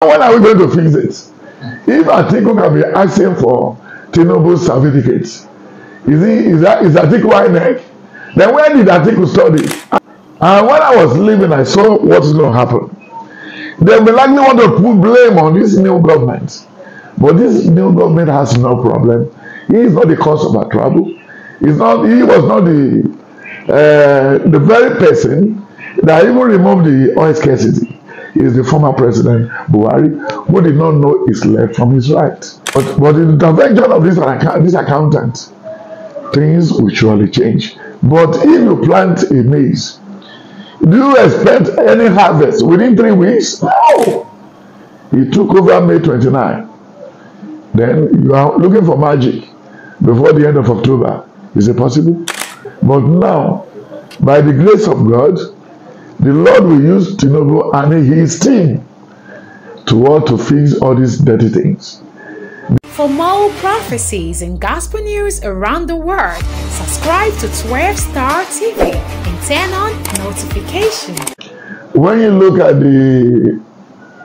When are we going to fix it? If Atiku can be asking for Tinubu's certificates, is Atiku INEC? Then where did Atiku study? And when I was leaving, I saw what is going to happen. They will likely want to put blame on this new government. But this new government has no problem. He is not the cause of our trouble. He was not the very person that even removed the oil scarcity. He is the former president Buhari, who did not know his left from his right. But in the intervention of this accountant, things will surely change. But if you plant a maize, do you expect any harvest within 3 weeks? No. He took over May 29. Then you are looking for magic before the end of October. Is it possible? But now, by the grace of God, the Lord will use Tinubu and his team to fix all these dirty things. For more prophecies and gospel news around the world, subscribe to 12 Star TV and turn on notifications. When you look at the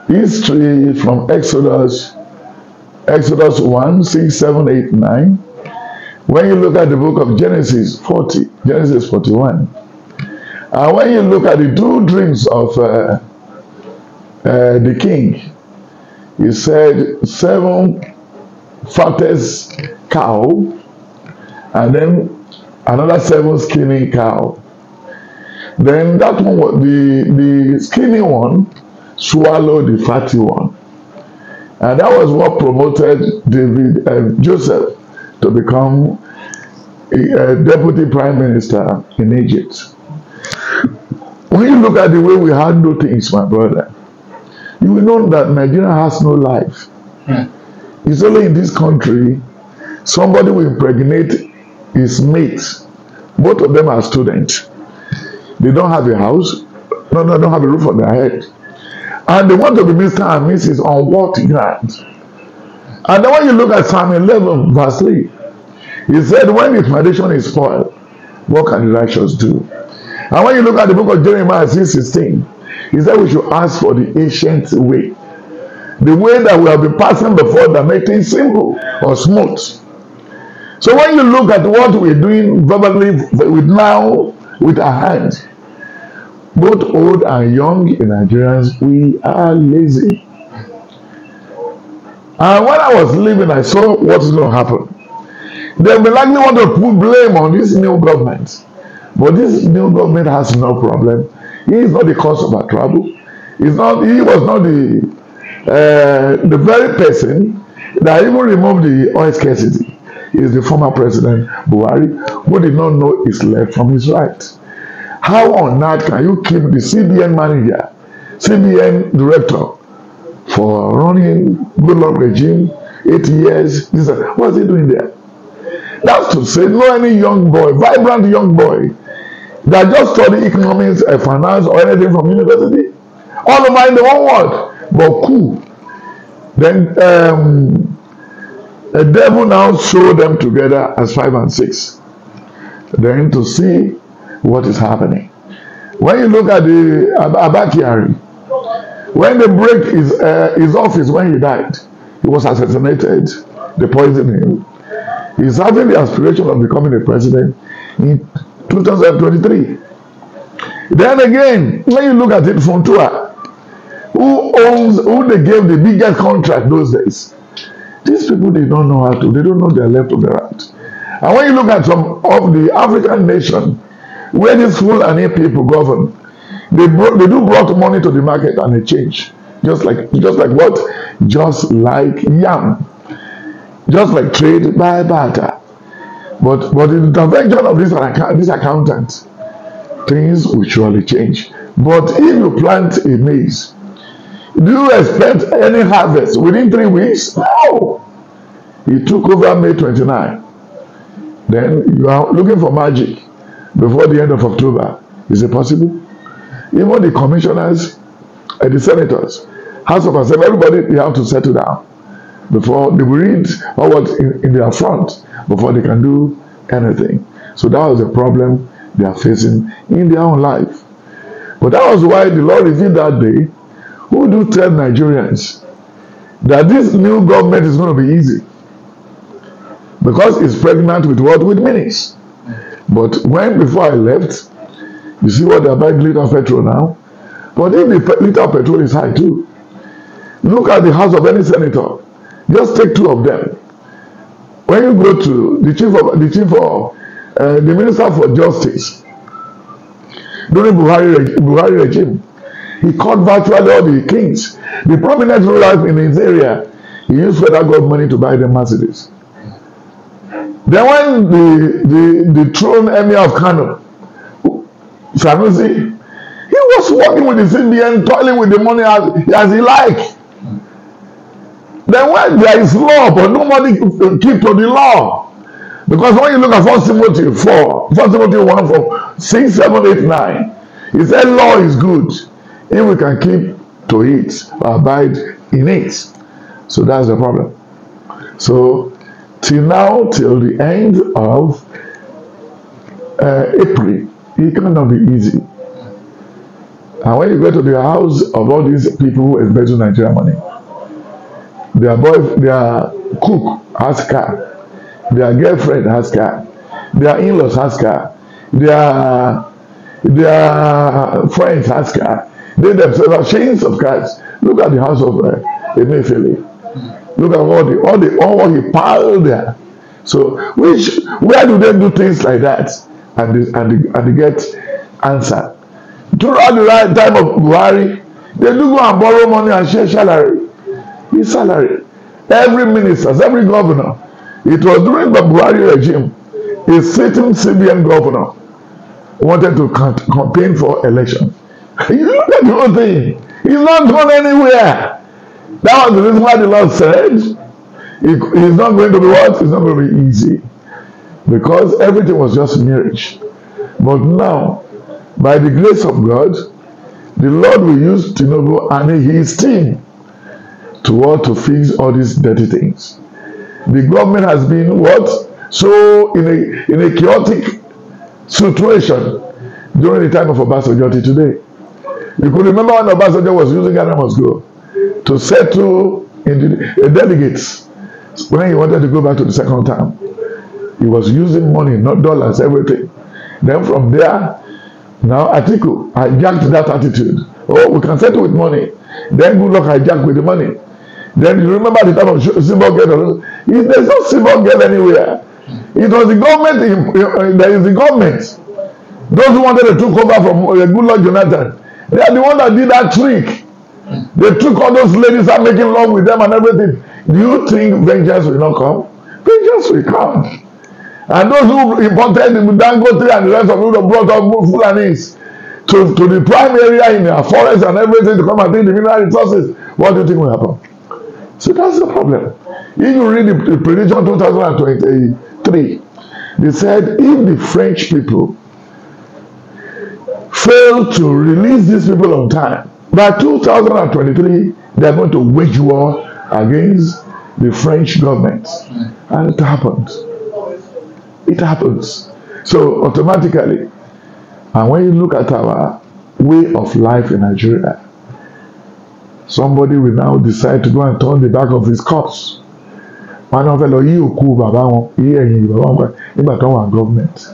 history from Exodus 1, 6, 7, 8, 9, when you look at the book of Genesis 41, and when you look at the 2 dreams of the king, he said 7 fattest cow, and then another 7 skinny cow. Then that one was the skinny one swallowed the fatty one, and that was what promoted Joseph to become a deputy prime minister in Egypt. When you look at the way we handle things, my brother, you will know that Nigeria has no life. It's only in this country somebody will impregnate his mate. Both of them are students. They don't have a house. No, they don't have a roof on their head. And they want to be Mr. and Mrs. on what ground? And then when you look at Psalm 11, verse 3, he said, when his foundation is spoiled, what can the righteous do? And when you look at the book of Jeremiah 6:16, he said we should ask for the ancient way. The way that we have been passing before that make things simple or smooth. So when you look at what we're doing verbally with our hands, both old and young in Nigerians, we are lazy. And when I was leaving, I saw what is going to happen. They will likely want to put blame on this new government. But this new government has no problem. He is not the cause of our trouble. He was not the very person that even removed the oil scarcity. He is the former president Buhari, who did not know his left from his right. How on earth can you keep the CBN manager, CBN director for running Goodluck regime 8 years? What's he doing there? That's to say, no any young boy, vibrant young boy, that just study economics, finance, or anything from university, all over in the whole world, but cool. Then the devil now showed them together as 5 and 6, then to see what is happening. When you look at the Abakari, when they break his office when he died, he was assassinated, they poisoned him. He's having the aspiration of becoming a president in 2023. Then again, when you look at it, Fontua, who they gave the biggest contract those days, these people, they don't know how to, they don't know their left or their right. And when you look at some of the African nations where these Fulani people govern, they do brought money to the market and they change. Just like what? Just like yam. Just like trade by barter. But in the intervention of this accountant, things will surely change. But if you plant a maize, do you expect any harvest within 3 weeks? No. He took over May 29. Then you are looking for magic before the end of October. Is it possible? Even the commissioners and the senators, House of Assembly, everybody, they have to settle down before they will read all what's in their front before they can do anything. So that was the problem they are facing in their own life. But that was why the Lord revealed that day, who do tell Nigerians that this new government is going to be easy because it's pregnant with what? With meanings. But when before I left, you see what they are buying liter of petrol now. But if the liter of petrol is high too, look at the house of any senator. Just take two of them. When you go to the minister for justice during Buhari regime, he caught virtually all the kings, the prominent rulers in his area. He used federal government money to buy them Mercedes. Then when the throne emir of Kano, Sanusi, he was working with the CBN, toiling with the money as he liked. Then when there is law, but nobody keep to the law. Because when you look at 1 Timothy 4, 1 Timothy 1, 4, 6, 7, 8, 9, he said law is good if we can keep to it or abide in it. So that's the problem. So till now, till the end of April, it cannot be easy. And when you go to the house of all these people who embezzle Nigerian money, their cook has car, their girlfriend has car, their in-laws has car, their friends has car. They themselves have chains of cars. Look at the house of Emefiele. Look at all what he piled there. So where do they do things like that and they get answer? Throughout the right time of Buhari, they do go and borrow money and share salary. His salary. Every minister, every governor. It was during the Buhari regime, a sitting CBN governor wanted to campaign for election. You look at the whole thing. He's not going anywhere. That was the reason why the Lord said, it's not going to be what? It's not going to be easy. Because everything was just marriage. But now, by the grace of God, the Lord will use Tinubu and his team to fix all these dirty things. The government has been what? So in a chaotic situation during the time of Obasanjo today. You could remember when Obasanjo was using Ghana Must Go to settle in the delegates when he wanted to go back to the second term. He was using money, not dollars, everything. Then from there, now Atiku hijacked that attitude. Oh, we can settle with money. Then good luck hijack with the money. Then you remember the time of symbol girl. There's no symbol girl anywhere. It was the government. There is the government. Those who wanted to take over from good luck Jonathan, they are the ones that did that trick. They took all those ladies and making love with them and everything. Do you think vengeance will not come? Vengeance will come. And those who imported the Dangote and the rest of them brought up Fulanis to the prime area in their forest and everything to come and take the mineral resources, what do you think will happen? So that's the problem. If you read the prediction 2023, they said if the French people fail to release these people on time, by 2023, they are going to wage war against the French government. And it happened. It happens. So automatically, and when you look at our way of life in Nigeria, somebody will now decide to go and turn the back of his corpse. One of them, you cool, Baba, nígbà tó wà government.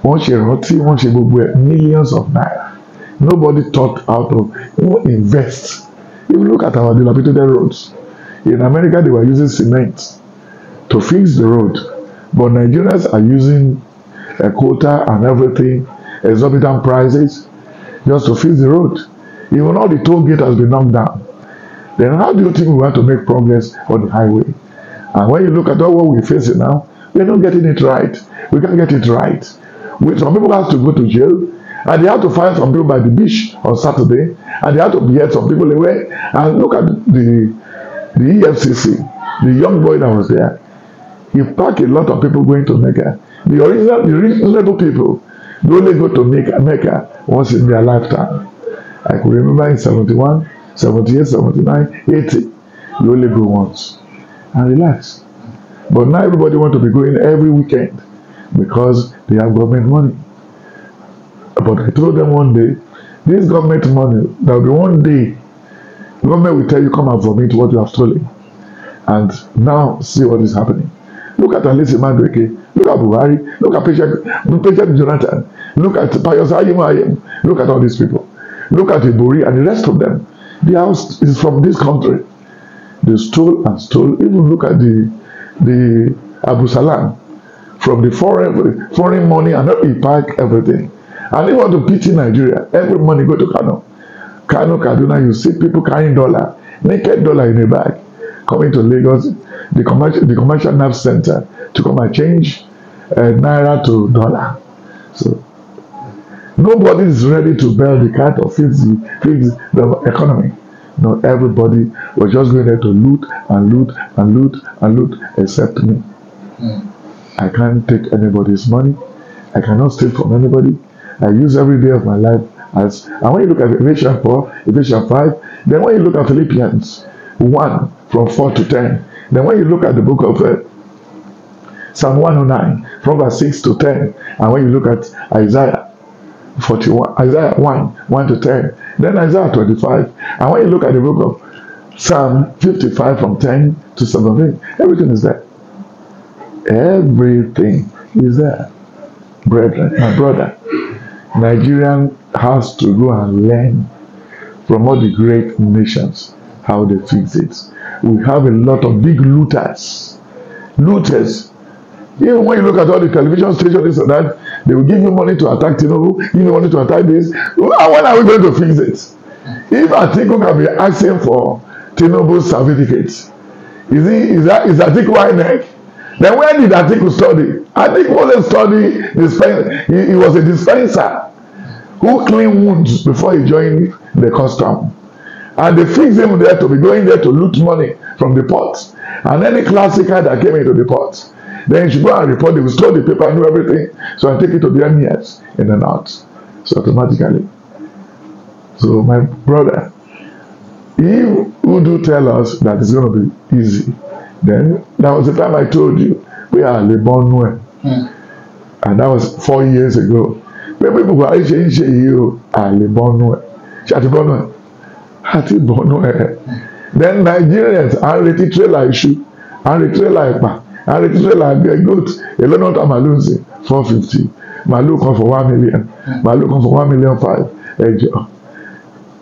Wọ́n ṣe rántí, wọ́n ṣe gbogbo millions of naira. Nobody thought how to invest. If you look at our dilapidated roads, in America they were using cement to fix the road, but Nigerians are using a quota and everything, exorbitant prices, just to fix the road. Even all the toll gate has been knocked down. Then how do you think we want to make progress on the highway? And when you look at all what we're facing now, we're not getting it right. We can't get it right. Some people have to go to jail, and they have to find some people by the beach on Saturday, and they have to behead some people away. And look at the EFCC, the young boy that was there. He packed a lot of people going to Mecca. The reasonable people, they only go to Mecca once in their lifetime. I could remember in 71, 78, 79, 80, you only go once and relax. But now everybody wants to be going every weekend because they have government money. But I told them one day, this government money, there will be one day The government will tell you, come and vomit what you have stolen. And now see what is happening. Look at Alice Mandreke, look at Buhari, look at President Jonathan, look at Pius Ayim, look at all these people. Look at Ibori and the rest of them. The house is from this country. They stole and stole. Even look at the Abu Salam from the foreign money, and he pack everything. And they want to pity Nigeria. Every money go to Kano. Kano, Kaduna, you see people carrying dollar, naked dollar in a bag, coming to Lagos, the commercial nerve center, to come and change naira to dollar. So nobody is ready to bail the cat or fix the economy. No, everybody was just going there to loot and loot and loot and loot, except me. I can't take anybody's money. I cannot steal from anybody. I use every day of my life as. And when you look at Ephesians 4, Ephesians 5, then when you look at Philippians 1 from 4 to 10, then when you look at the book of Psalm 109 from verse 6 to 10, and when you look at Isaiah 41, Isaiah 1 to 10, then Isaiah 25, and when you look at the book of Psalm 55 from 10 to 17, everything is there. Everything is there. Brethren, my brother, Nigerian has to go and learn from all the great nations how they fix it. We have a lot of big looters. Even when you look at all the television stations and that, they will give you money to attack Tinubu, give you money to attack this. When are we going to fix it? If Atiku can be asking for Tinubu's certificates, is Atiku INEC? Then where did Atiku study? Atiku wasn't studying. He was a dispenser who cleaned wounds before he joined the custom. And they fixed him there to be going there to loot money from the port. And any classic car that came into the port, then you should go and report. They will store the paper and do everything. So I take it to the MES in the north. So automatically. So my brother, if you do tell us that it's going to be easy, then that was the time I told you we are Lebonwe. And that was 4 years ago. When people were saying you are Lebonwe. Chatibonwe. Then Nigerians are ready to like issue, are ready to like pa, are ready to like goat. A lot of Malunzi 450. Malu come for 1 million. Malu come for 1,000,005.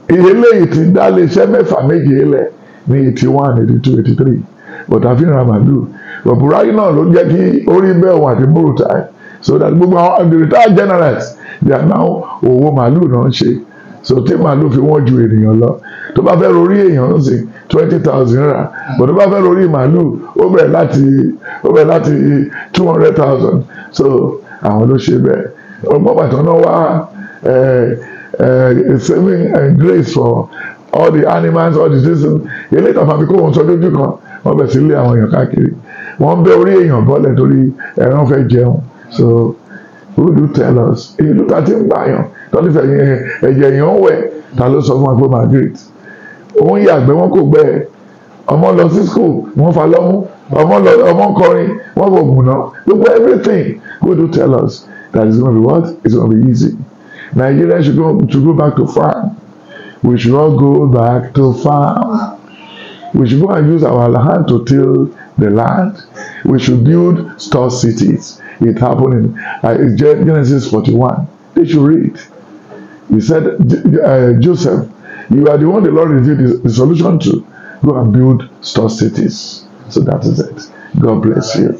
Ele iti dale sheme famegi ele ni 81, 82, 83. But I've been Ramadu. But Buhari náà ló jẹ́ kí orí bẹ́ẹ̀ wà ní Murutai. So that gbogbo àwọn the retired generals, they are now owó màálù náà ń ṣe. So tí màálù fi wọ́n ju ènìyàn lọ. Tó bá fẹ́ rorí èèyàn ń sìn 20,000 naira. But tó bá fẹ́ rorí màálù ó bẹ̀rẹ̀ láti 200,000. So àwọn ló ṣe bẹ́ẹ̀. Ọgbọ́n bàtàn náà wá saving grace for all the animals, all the citizens. Ilé ìtàfà fi kó wọn sọ lójú kan. Wọ́n bẹ̀ sí ilé àwọn èèyàn káàkiri. Wọ́n bẹ́ orí èèyàn bọ́lẹ̀ torí ẹran fẹ́ jẹun. So who do tell us? Ìlú ta ti ń gbàyàn tọ́lú fẹ́ ẹ̀jẹ̀ èèyàn wẹ̀ ta ló sọ fún wa pé Margaret. Òun yàgbẹ́ wọn kò gbẹ́ ẹ̀. Ọmọ lọ sí school wọ́n fa lọ́mú. Ọmọ kọrin wọ́n fò gùnà. Gbogbo everything. Who do tell us that it's going to be what? It's going to be easy. Nigeria should go back to farm. We should all go back to farm. We should go and use our hand to till the land. We should build store cities. It happened in Genesis 41. They should read. He said, Joseph, you are the one the Lord revealed the solution to. Go and build store cities. So that is it. God bless you.